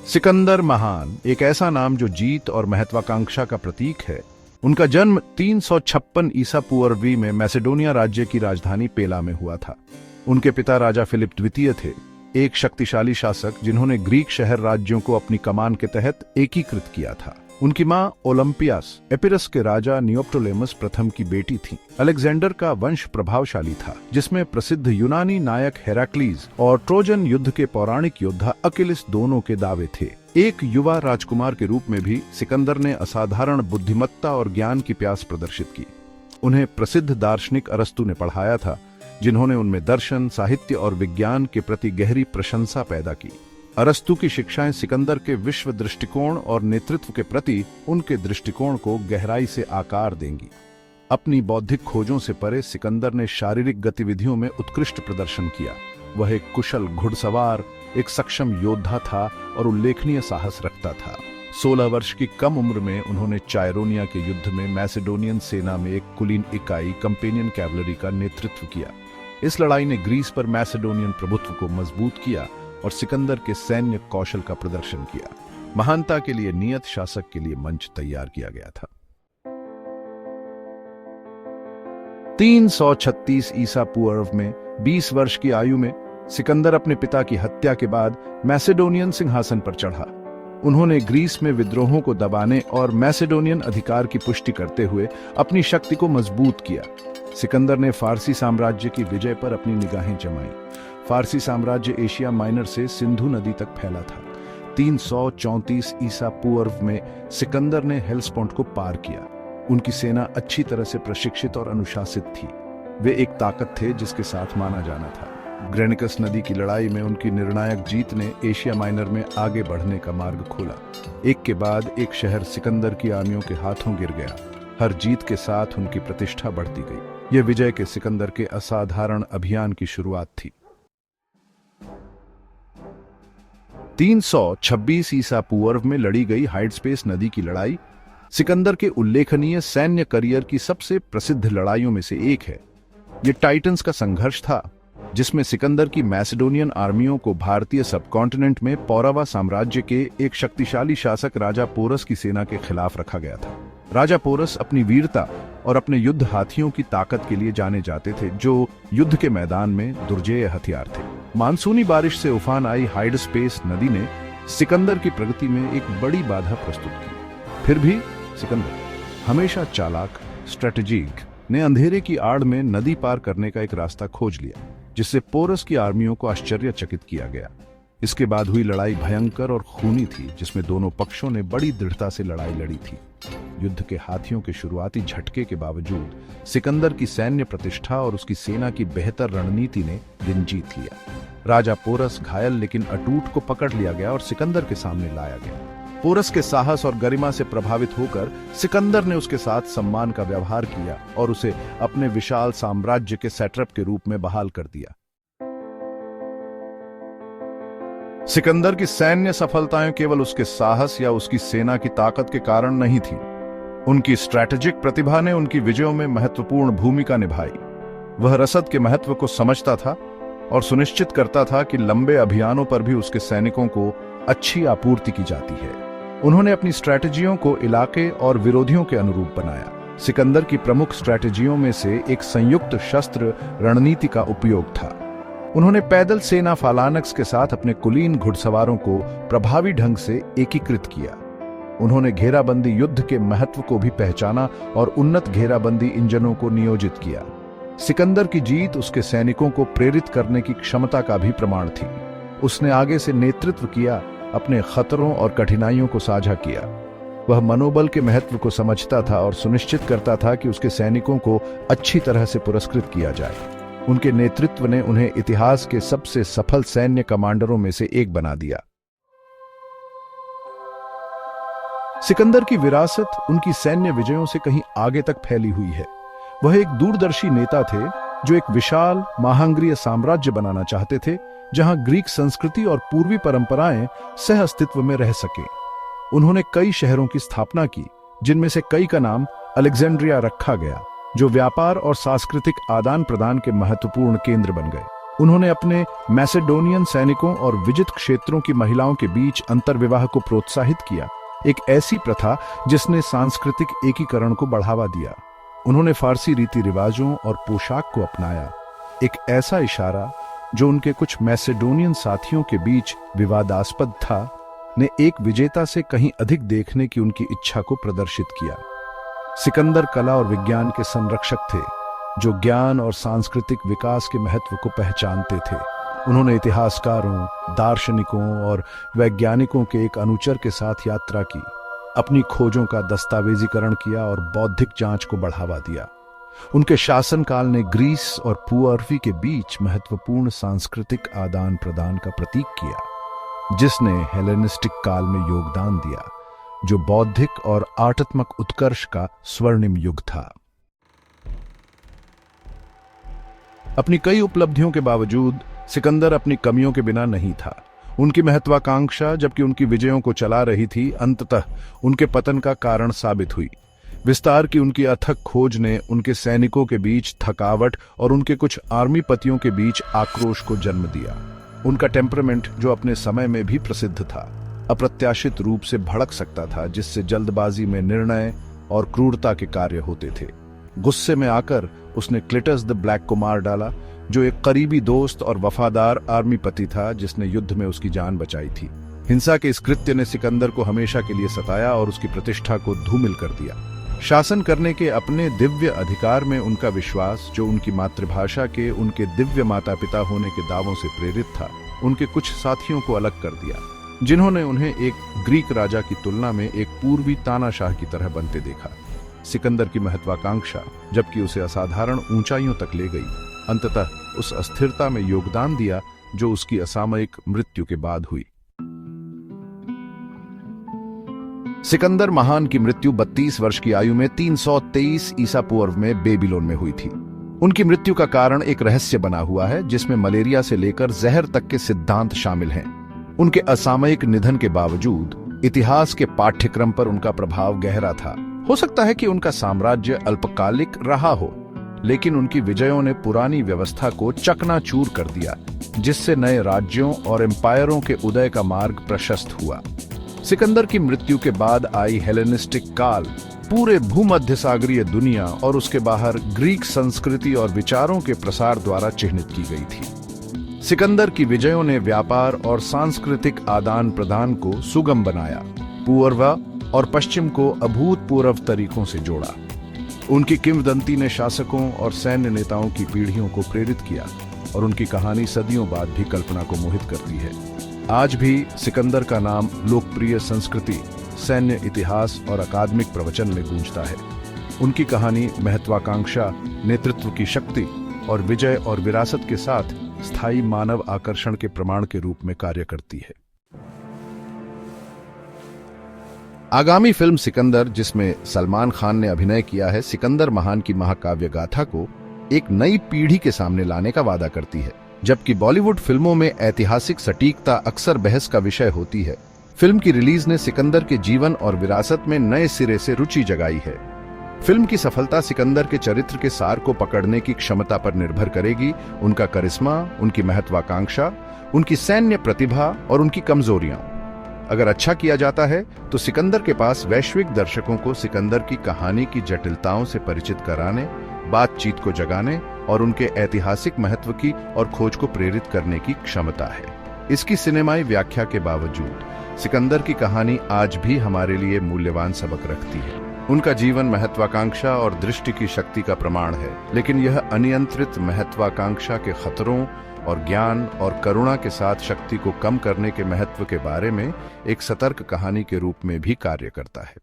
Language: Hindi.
सिकंदर महान एक ऐसा नाम जो जीत और महत्वाकांक्षा का प्रतीक है। उनका जन्म 356 ईसा पूर्वी में मैसेडोनिया राज्य की राजधानी पेला में हुआ था। उनके पिता राजा फिलिप द्वितीय थे, एक शक्तिशाली शासक जिन्होंने ग्रीक शहर राज्यों को अपनी कमान के तहत एकीकृत किया था। उनकी मां ओलंपियास एपिरस के राजा नियोप्टोलेमस प्रथम की बेटी थी। अलेक्जेंडर का वंश प्रभावशाली था, जिसमें प्रसिद्ध यूनानी नायक हेराक्लीज और ट्रोजन युद्ध के पौराणिक योद्धा अकिलिस दोनों के दावे थे। एक युवा राजकुमार के रूप में भी सिकंदर ने असाधारण बुद्धिमत्ता और ज्ञान की प्यास प्रदर्शित की। उन्हें प्रसिद्ध दार्शनिक अरस्तु ने पढ़ाया था, जिन्होंने उनमें दर्शन, साहित्य और विज्ञान के प्रति गहरी प्रशंसा पैदा की। अरस्तु की शिक्षाएं सिकंदर के विश्व दृष्टिकोण और नेतृत्व के प्रति उनके दृष्टिकोण को गहराई से आकार देंगी। अपनी बौद्धिक खोजों से परे सिकंदर ने शारीरिक गतिविधियों में उत्कृष्ट प्रदर्शन किया। वह एक कुशल घुड़सवार, एक सक्षम योद्धा था और उल्लेखनीय साहस रखता था। 16 वर्ष की कम उम्र में उन्होंने चायरोनिया के युद्ध में मैसेडोनियन सेना में एक कुलीन इकाई कंपेनियन कैवलरी का नेतृत्व किया। इस लड़ाई ने ग्रीस पर मैसेडोनियन प्रभुत्व को मजबूत किया और सिकंदर के सैन्य कौशल का प्रदर्शन किया। महानता के लिए नियत शासक के लिए मंच तैयार किया गया था। 336 ईसा पूर्व में 20 वर्ष की आयु में सिकंदर अपने पिता की हत्या के बाद मैसेडोनियन सिंहासन पर चढ़ा। उन्होंने ग्रीस में विद्रोहों को दबाने और मैसेडोनियन अधिकार की पुष्टि करते हुए अपनी शक्ति को मजबूत किया। सिकंदर ने फारसी साम्राज्य की विजय पर अपनी निगाहें जमाई। फारसी साम्राज्य एशिया माइनर से सिंधु नदी तक फैला था। 334 ईसा पूर्व में सिकंदर ने हेलस्पोंट को पार किया। उनकी सेना अच्छी तरह से प्रशिक्षित और अनुशासित थी। वे एक ताकत थे जिसके साथ माना जाना था। ग्रेनिकस नदी की लड़ाई में उनकी निर्णायक जीत ने एशिया माइनर में आगे बढ़ने का मार्ग खोला। एक के बाद एक शहर सिकंदर की आर्मियों के हाथों गिर गया। हर जीत के साथ उनकी प्रतिष्ठा बढ़ती गई। यह विजय के सिकंदर के असाधारण अभियान की शुरुआत थी। 326 ईसा पूर्व में लड़ी गई हाइडस्पेस नदी की लड़ाई सिकंदर के उल्लेखनीय सैन्य करियर की सबसे प्रसिद्ध लड़ाइयों में से एक है। यह टाइटन्स का संघर्ष था, जिसमें सिकंदर की मैसेडोनियन आर्मियों को भारतीय सबकॉन्टिनेंट में पौरवा साम्राज्य के एक शक्तिशाली शासक राजा पोरस की सेना के खिलाफ रखा गया था। राजा पोरस अपनी वीरता और अपने युद्ध हाथियों की ताकत के लिए जाने जाते थे, जो युद्ध के मैदान में दुर्जेय हथियार थे। मानसूनी बारिश से उफान आई हाइडस्पेस नदी ने सिकंदर की प्रगति में एक बड़ी बाधा प्रस्तुत की। फिर भी सिकंदर, हमेशा चालाक, स्ट्रेटेजिक, ने अंधेरे की आड़ में नदी पार करने का एक रास्ता खोज लिया, जिससे पोरस की आर्मियों को आश्चर्यचकित किया गया। इसके बाद हुई लड़ाई भयंकर और खूनी थी, जिसमें दोनों पक्षों ने बड़ी दृढ़ता से लड़ाई लड़ी थी। युद्ध के हाथियों के शुरुआती झटके के बावजूद सिकंदर की सैन्य प्रतिष्ठा और उसकी सेना की बेहतर रणनीति ने दिन जीत लिया। राजा पोरस घायल लेकिन अटूट को पकड़ लिया गया और सिकंदर के सामने लाया गया। पोरस के साहस और गरिमा से प्रभावित होकर सिकंदर ने उसके साथ सम्मान का व्यवहार किया और उसे अपने विशाल साम्राज्य के सेट्रप के रूप में बहाल कर दिया। सिकंदर की सैन्य सफलताएं केवल उसके साहस या उसकी सेना की ताकत के कारण नहीं थीं। उनकी स्ट्रैटेजिक प्रतिभा ने उनकी विजयों में महत्वपूर्ण भूमिका निभाई। वह रसद के महत्व को समझता था और सुनिश्चित करता था कि लंबे अभियानों पर भी उसके सैनिकों को अच्छी आपूर्ति की जाती है। उन्होंने अपनी स्ट्रैटेजियों को इलाके और विरोधियों के अनुरूप बनाया। सिकंदर की प्रमुख स्ट्रैटेजियों में से एक संयुक्त शस्त्र रणनीति का उपयोग था। उन्होंने पैदल सेना फालानक्स के साथ अपने कुलीन घुड़सवारों को प्रभावी ढंग से एकीकृत किया। उन्होंने घेराबंदी युद्ध के महत्व को भी पहचाना और उन्नत घेराबंदी इंजनों को नियोजित किया। सिकंदर की जीत उसके सैनिकों को प्रेरित करने की क्षमता का भी प्रमाण थी। उसने आगे से नेतृत्व किया, अपने खतरों और कठिनाइयों को साझा किया। वह मनोबल के महत्व को समझता था और सुनिश्चित करता था कि उसके सैनिकों को अच्छी तरह से पुरस्कृत किया जाए। उनके नेतृत्व ने उन्हें इतिहास के सबसे सफल सैन्य कमांडरों में से एक बना दिया। सिकंदर की विरासत उनकी सैन्य विजयों से कहीं आगे तक फैली हुई है। वह एक दूरदर्शी नेता थे जो एक विशाल महांग्रीय साम्राज्य बनाना चाहते थे, जहां ग्रीक संस्कृति और पूर्वी परंपराएं सह अस्तित्व में रह सके। उन्होंने कई शहरों की स्थापना की, जिनमें से कई का नाम अलेक्जेंड्रिया रखा गया, जो व्यापार और सांस्कृतिक आदान प्रदान के महत्वपूर्ण केंद्र बन गए। उन्होंने अपने मैसेडोनियन सैनिकों और विजित क्षेत्रों की महिलाओं के बीच अंतर्विवाह को प्रोत्साहित किया, एक ऐसी प्रथा जिसने सांस्कृतिक एकीकरण को बढ़ावा दिया। उन्होंने फारसी रीति रिवाजों और पोशाक को अपनाया, एक ऐसा इशारा जो उनके कुछ मैसेडोनियन साथियों के बीच विवादास्पद था, ने एक विजेता से कहीं अधिक देखने की उनकी इच्छा को प्रदर्शित किया। सिकंदर कला और विज्ञान के संरक्षक थे, जो ज्ञान और सांस्कृतिक विकास के महत्व को पहचानते थे। उन्होंने इतिहासकारों, दार्शनिकों और वैज्ञानिकों के एक अनुचर के साथ यात्रा की, अपनी खोजों का दस्तावेजीकरण किया और बौद्धिक जांच को बढ़ावा दिया। उनके शासनकाल ने ग्रीस और पूर्वी के बीच महत्वपूर्ण सांस्कृतिक आदान प्रदान का प्रतीक किया, जिसने हेलेनिस्टिक काल में योगदान दिया, जो बौद्धिक और आर्टात्मक उत्कर्ष का स्वर्णिम युग था। अपनी कई उपलब्धियों के बावजूद सिकंदर अपनी कमियों के बिना नहीं था। उनकी महत्वाकांक्षा, जबकि उनकी विजयों को चला रही थी, अंततः उनके पतन का कारण साबित हुई। विस्तार की उनकी अथक खोज ने उनके सैनिकों के बीच थकावट और उनके कुछ आर्मी पतियों के बीच आक्रोश को जन्म दिया। उनका टेम्परामेंट, जो अपने समय में भी प्रसिद्ध था, अप्रत्याशित रूप से भड़क सकता था, जिससे जल्दबाजी में निर्णय और क्रूरता के कार्य होते थे। गुस्से में आकर उसने क्लिटस द ब्लैक को मार डाला, जो एक करीबी दोस्त और वफादार आर्मी पति था जिसने युद्ध में उसकी जान बचाई थी। हिंसा के इस कृत्य ने सिकंदर को हमेशा के लिए सताया और उसकी प्रतिष्ठा को धूमिल कर दिया। शासन करने के अपने दिव्य अधिकार में उनका विश्वास, जो उनकी मातृभाषा के उनके दिव्य माता पिता होने के दावों से प्रेरित था, उनके कुछ साथियों को अलग कर दिया, जिन्होंने उन्हें एक ग्रीक राजा की तुलना में एक पूर्वी तानाशाह की तरह बनते देखा। सिकंदर की महत्वाकांक्षा, जबकि उसे असाधारण ऊंचाइयों तक ले गई, अंततः उस अस्थिरता में योगदान दिया जो उसकी असामयिक मृत्यु के बाद हुई। सिकंदर महान की मृत्यु 32 वर्ष की आयु में 323 ईसा पूर्व में बेबीलोन में हुई थी। उनकी मृत्यु का कारण एक रहस्य बना हुआ है, जिसमें मलेरिया से लेकर जहर तक के सिद्धांत शामिल हैं। उनके असामयिक निधन के बावजूद इतिहास के पाठ्यक्रम पर उनका प्रभाव गहरा था। हो सकता है कि उनका साम्राज्य अल्पकालिक रहा हो, लेकिन उनकी विजयों ने पुरानी व्यवस्था को चकनाचूर कर दिया, जिससे नए राज्यों और एम्पायरों के उदय का मार्ग प्रशस्त हुआ। सिकंदर की मृत्यु के बाद आई हेलेनिस्टिक काल पूरे भूमध्य सागरीय दुनिया और उसके बाहर ग्रीक संस्कृति और विचारों के प्रसार द्वारा चिह्नित की गई थी। सिकंदर की विजयों ने व्यापार और सांस्कृतिक आदान प्रदान को सुगम बनाया, पूर्व और पश्चिम को अभूतपूर्व तरीकों से जोड़ा। उनकी किंवदंती ने शासकों और सैन्य नेताओं की पीढ़ियों को प्रेरित किया और उनकी कहानी सदियों बाद भी कल्पना को मोहित करती है। आज भी सिकंदर का नाम लोकप्रिय संस्कृति, सैन्य इतिहास और अकादमिक प्रवचन में गूंजता है। उनकी कहानी महत्वाकांक्षा, नेतृत्व की शक्ति और विजय और विरासत के साथ स्थायी मानव आकर्षण के प्रमाण के रूप में कार्य करती है। आगामी फिल्म सिकंदर, जिसमें सलमान खान ने अभिनय किया है, सिकंदर महान की महाकाव्य गाथा को एक नई पीढ़ी के सामने लाने का वादा करती है। जबकि बॉलीवुड फिल्मों में ऐतिहासिक सटीकता अक्सर बहस का विषय होती है, फिल्म की रिलीज ने सिकंदर के जीवन और विरासत में नए सिरे से रुचि जगाई है। फिल्म की सफलता सिकंदर के चरित्र के सार को पकड़ने की क्षमता पर निर्भर करेगी, उनका करिश्मा, उनकी महत्वाकांक्षा, उनकी सैन्य प्रतिभा और उनकी कमजोरियां। अगर अच्छा किया जाता है तो सिकंदर के पास वैश्विक दर्शकों को सिकंदर की कहानी की जटिलताओं से परिचित कराने, बातचीत को जगाने और उनके ऐतिहासिक महत्व की और खोज को प्रेरित करने की क्षमता है। इसकी सिनेमाई व्याख्या के बावजूद सिकंदर की कहानी आज भी हमारे लिए मूल्यवान सबक रखती है। उनका जीवन महत्वाकांक्षा और दृष्टि की शक्ति का प्रमाण है, लेकिन यह अनियंत्रित महत्वाकांक्षा के खतरों और ज्ञान और करुणा के साथ शक्ति को कम करने के महत्व के बारे में एक सतर्क कहानी के रूप में भी कार्य करता है।